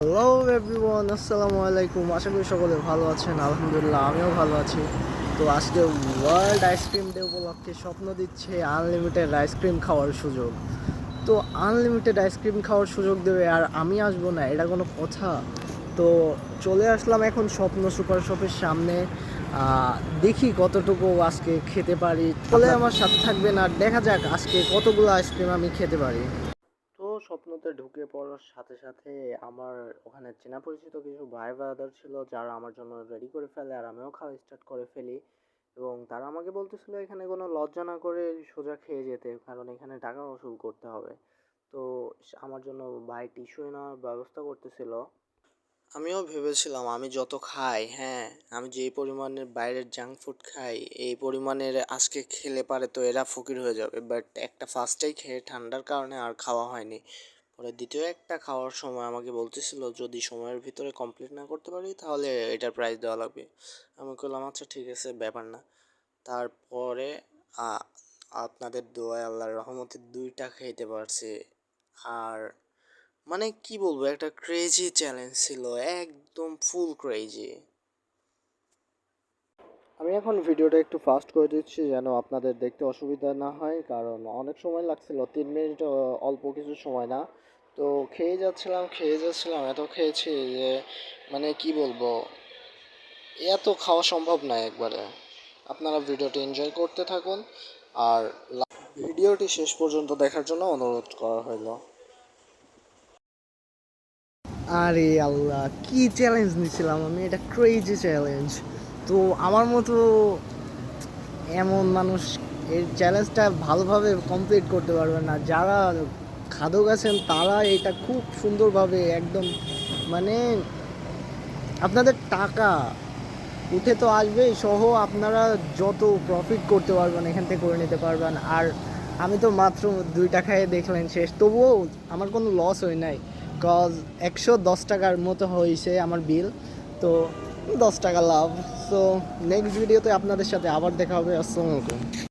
Hello everyone, আসসালামু আলাইকুম। আশা করি সকলে ভালো আছেন। আলহামদুলিল্লাহ, আমিও ভালো আছি। তো আজকে ওয়ার্ল্ড আইসক্রিম ডে উপলক্ষে স্বপ্ন দিচ্ছে আনলিমিটেড আইসক্রিম খাওয়ার সুযোগ। তো আনলিমিটেড আইসক্রিম খাওয়ার সুযোগ দেবে আর আমি আসবো না, এটা কোনো কথা? তো চলে আসলাম এখন স্বপ্ন সুপার শপের সামনে। দেখি কতটুকু আজকে খেতে পারি। চলে আমার সাথে থাকবেন আর দেখা যাক আজকে কতগুলো আইসক্রিম আমি খেতে পারি। তো স্বপ্নতে ঢুকে পড়ার সাথে সাথে আমার ওখানে চেনা পরিচিত কিছু ভাই ব্রাদার ছিল যারা আমার জন্য রেডি করে ফেলে আর আমিও খাওয়া স্টার্ট করে ফেলি। এবং তারা আমাকে বলতেছিল এখানে কোনো লজ্জা না করে সোজা খেয়ে যেতে, কারণ এখানে টাকা ওসুল করতে হবে। তো আমার জন্য ভাই টিস্যু নেওয়ার ব্যবস্থা করতেছিল। আমিও ভেবেছিলাম আমি যত খাই, হ্যাঁ, আমি যেই পরিমাণের বাইরের জাঙ্ক ফুড খাই এই পরিমাণের আজকে খেলে পারে তো এরা ফকির হয়ে যাবে। বাট একটা ফার্স্টেই খেয়ে ঠান্ডার কারণে আর খাওয়া হয়নি। পরে দ্বিতীয় একটা খাওয়ার সময় আমাকে বলতেছিল যদি সময়ের ভিতরে কমপ্লিট না করতে পারি তাহলে এটার প্রাইস দেওয়া লাগবে। আমি বললাম আচ্ছা ঠিক আছে, ব্যাপার না। তারপরে আ- আপনাদের দোয়ায় আল্লাহর রহমতে দুইটা খাইতে পারছি। আর মানে কি বলবো, একটা ক্রেজি চ্যালেঞ্জ ছিল, একদম ফুল ক্রেজি। আমি এখন ভিডিওটা একটু ফাস্ট করে দিচ্ছি যেন আপনাদের দেখতে অসুবিধা না হয়, কারণ অনেক সময় লাগছিল, 3 মিনিট অল্প কিছু সময় না। তো খেয়ে যাচ্ছিলাম এত খেয়েছি যে মানে কি বলবো, এত খাওয়া সম্ভব নয় একবারে। আপনারা ভিডিওটি এনজয় করতে থাকুন আর ভিডিওটি শেষ পর্যন্ত দেখার জন্য অনুরোধ করা হলো। আরে আল্লাহ, কি চ্যালেঞ্জ নিয়েছিলাম আমি, এটা ক্রেজি চ্যালেঞ্জ। তো আমার মতো এমন মানুষ এই চ্যালেঞ্জটা ভালোভাবে কমপ্লিট করতে পারবে না। যারা খাদক আছেন তারা এটা খুব সুন্দরভাবে একদম মানে আপনাদের টাকা উঠে তো আসবেই, সহ আপনারা যত প্রফিট করতে পারবেন এখান থেকে করে নিতে পারবেন। আর আমি তো মাত্র 2 টাকায় দেখলেন শেষ, তবুও আমার কোনো লস হয় নাই। কজ 110 টাকার মতো হয়েছে আমার বিল। তো 10 টাকা লাভ। সো নেক্সট ভিডিওতে আপনাদের সাথে আবার দেখা হবে। আসসালামু আলাইকুম।